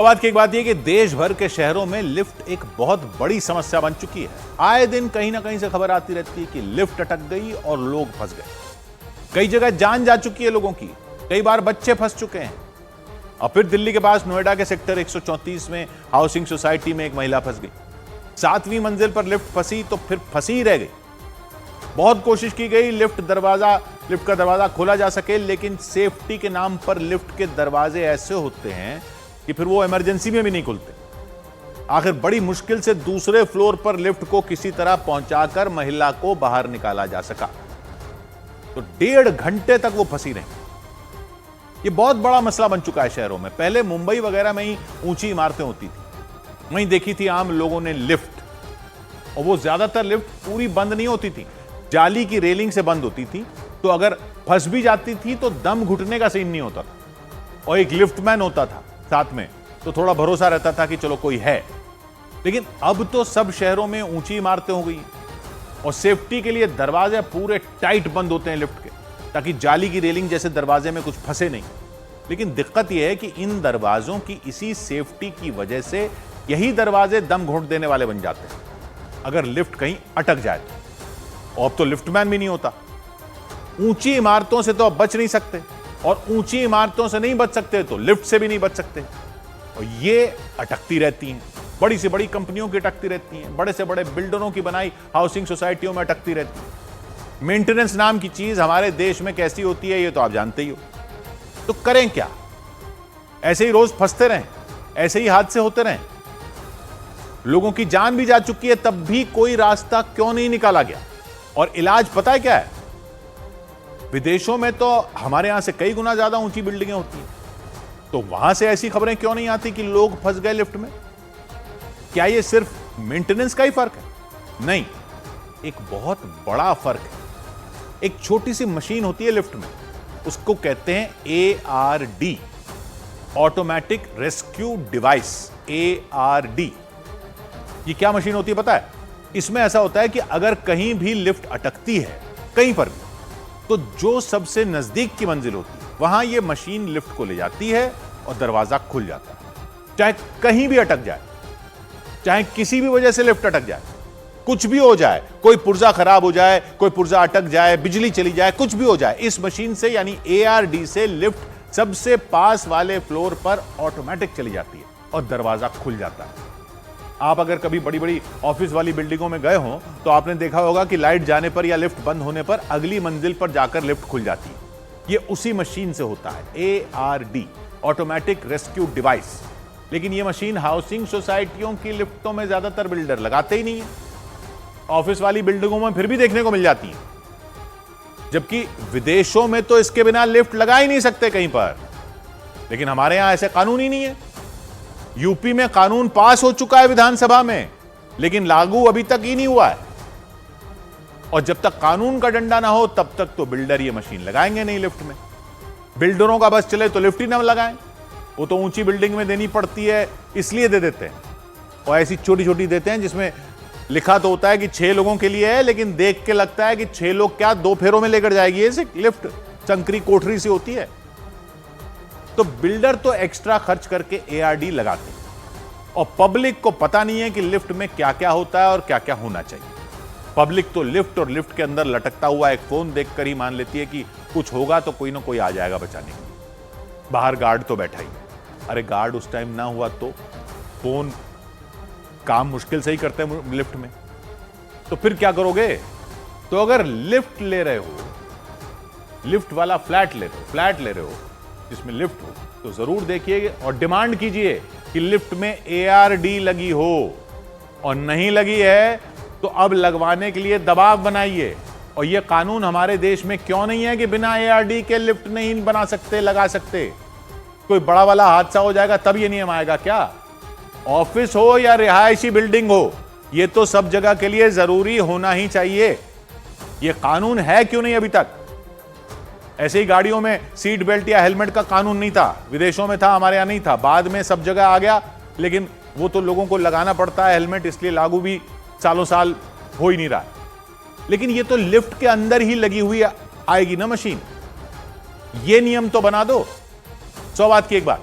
बात की एक बात यह कि देश भर के शहरों में लिफ्ट एक बहुत बड़ी समस्या बन चुकी है। आए दिन कहीं ना कहीं से खबर आती रहती है कि लिफ्ट अटक गई और लोग फंस गए। कई जगह जान जा चुकी है लोगों की, कई बार बच्चे फंस चुके हैं। और फिर दिल्ली के पास नोएडा के सेक्टर 134 में हाउसिंग सोसाइटी में एक महिला फंस गई। 7वीं मंजिल पर लिफ्ट फंसी तो फिर फंसी ही रह गई। बहुत कोशिश की गई लिफ्ट का दरवाजा खोला जा सके, लेकिन सेफ्टी के नाम पर लिफ्ट के दरवाजे ऐसे होते हैं कि फिर वो इमरजेंसी में भी नहीं खुलते। आखिर बड़ी मुश्किल से दूसरे फ्लोर पर लिफ्ट को किसी तरह पहुंचाकर महिला को बाहर निकाला जा सका, तो 1.5 घंटे तक वो फंसी रही। ये बहुत बड़ा मसला बन चुका है शहरों में। पहले मुंबई वगैरह में ही ऊंची इमारतें होती थी, वहीं देखी थी आम लोगों ने लिफ्ट, और वो ज्यादातर लिफ्ट पूरी बंद नहीं होती थी, जाली की रेलिंग से बंद होती थी। तो अगर फंस भी जाती थी तो दम घुटने का सीन नहीं होता था, और एक लिफ्टमैन होता था साथ में, तो थोड़ा भरोसा रहता था कि चलो कोई है। लेकिन अब तो सब शहरों में ऊंची इमारतें हो गई और सेफ्टी के लिए दरवाजे पूरे टाइट बंद होते हैं लिफ्ट के, ताकि जाली की रेलिंग जैसे दरवाजे में कुछ फंसे नहीं। लेकिन दिक्कत यह है कि इन दरवाजों की इसी सेफ्टी की वजह से यही दरवाजे दम घोंट देने वाले बन जाते हैं अगर लिफ्ट कहीं अटक जाए तो। अब तो लिफ्टमैन भी नहीं होता। ऊंची इमारतों से तो अब बच नहीं सकते, और ऊंची इमारतों से नहीं बच सकते तो लिफ्ट से भी नहीं बच सकते, और ये अटकती रहती हैं। बड़ी से बड़ी कंपनियों की अटकती रहती हैं, बड़े से बड़े बिल्डरों की बनाई हाउसिंग सोसाइटियों में अटकती रहती है। मेंटेनेंस नाम की चीज हमारे देश में कैसी होती है ये तो आप जानते ही हो। तो करें क्या? ऐसे ही रोज फंसते रहें, ऐसे ही हादसे होते रहें? लोगों की जान भी जा चुकी है, तब भी कोई रास्ता क्यों नहीं निकाला गया? और इलाज पता है क्या है? विदेशों में तो हमारे यहां से कई गुना ज्यादा ऊंची बिल्डिंगें होती हैं, तो वहां से ऐसी खबरें क्यों नहीं आती कि लोग फंस गए लिफ्ट में? क्या ये सिर्फ मेंटेनेंस का ही फर्क है? नहीं, एक बहुत बड़ा फर्क है। एक छोटी सी मशीन होती है लिफ्ट में, उसको कहते हैं ARD, automatic rescue device, ARD। ये क्या मशीन होती है पता है? इसमें ऐसा होता है कि अगर कहीं भी लिफ्ट अटकती है, कहीं पर भी, तो जो सबसे नजदीक की मंजिल होती है वहां ये मशीन लिफ्ट को ले जाती है और दरवाजा खुल जाता है। चाहे कहीं भी अटक जाए, चाहे किसी भी वजह से लिफ्ट अटक जाए, कुछ भी हो जाए, कोई पुर्जा खराब हो जाए, कोई पुर्जा अटक जाए, बिजली चली जाए, कुछ भी हो जाए, इस मशीन से यानी ARD से लिफ्ट सबसे पास वाले फ्लोर पर ऑटोमेटिक चली जाती है और दरवाजा खुल जाता है। आप अगर कभी बड़ी बड़ी ऑफिस वाली बिल्डिंगों में गए हो तो आपने देखा होगा कि लाइट जाने पर या लिफ्ट बंद होने पर अगली मंजिल पर जाकर लिफ्ट खुल जाती है। ये उसी मशीन से होता है, ARD, ऑटोमेटिक रेस्क्यू डिवाइस। लेकिन ये मशीन हाउसिंग सोसाइटियों की लिफ्टों में ज्यादातर बिल्डर लगाते ही नहीं है। ऑफिस वाली बिल्डिंगों में फिर भी देखने को मिल जाती है, जबकि विदेशों में तो इसके बिना लिफ्ट लगा ही नहीं सकते कहीं पर। लेकिन हमारे यहां ऐसे कानून ही नहीं है। यूपी में कानून पास हो चुका है विधानसभा में, लेकिन लागू अभी तक ही नहीं हुआ है। और जब तक कानून का डंडा ना हो तब तक तो बिल्डर ये मशीन लगाएंगे नहीं लिफ्ट में। बिल्डरों का बस चले तो लिफ्ट ही ना लगाएं, वो तो ऊंची बिल्डिंग में देनी पड़ती है इसलिए दे देते हैं। और ऐसी छोटी छोटी देते हैं जिसमें लिखा तो होता है कि 6 लोगों के लिए है, लेकिन देख के लगता है कि 6 लोग क्या 2 फेरों में लेकर जाएगी ऐसे लिफ्ट, चंकरी कोठरी सी होती है। तो बिल्डर तो एक्स्ट्रा खर्च करके ARD लगाते हैं, और पब्लिक को पता नहीं है कि लिफ्ट में क्या क्या होता है और क्या क्या होना चाहिए। पब्लिक तो लिफ्ट और लिफ्ट के अंदर लटकता हुआ एक फोन देखकर ही मान लेती है कि कुछ होगा तो कोई ना कोई आ जाएगा बचाने के लिए। बाहर गार्ड तो बैठा ही है। अरे गार्ड उस टाइम ना हुआ तो फोन काम मुश्किल से ही करते हैं लिफ्ट में, तो फिर क्या करोगे? तो अगर लिफ्ट ले रहे हो, लिफ्ट वाला फ्लैट ले रहे हो जिसमें लिफ्ट हो, तो जरूर देखिए और डिमांड कीजिए कि लिफ्ट में ARD लगी हो, और नहीं लगी है तो अब लगवाने के लिए दबाव बनाइए। और यह कानून हमारे देश में क्यों नहीं है कि बिना ARD के लिफ्ट नहीं बना सकते, लगा सकते? कोई बड़ा वाला हादसा हो जाएगा तब यह नियम आएगा क्या? ऑफिस हो या रिहायशी बिल्डिंग हो, यह तो सब जगह के लिए जरूरी होना ही चाहिए। यह कानून है क्यों नहीं अभी तक? ऐसे ही गाड़ियों में सीट बेल्ट या हेलमेट का कानून नहीं था, विदेशों में था, हमारे यहां नहीं था। बाद में सब जगह आ गया, लेकिन वो तो लोगों को लगाना पड़ता है हेलमेट, इसलिए लागू भी सालों साल हो ही नहीं रहा। लेकिन ये तो लिफ्ट के अंदर ही लगी हुई आएगी ना मशीन। ये नियम तो बना दो। 100 बात की एक बात,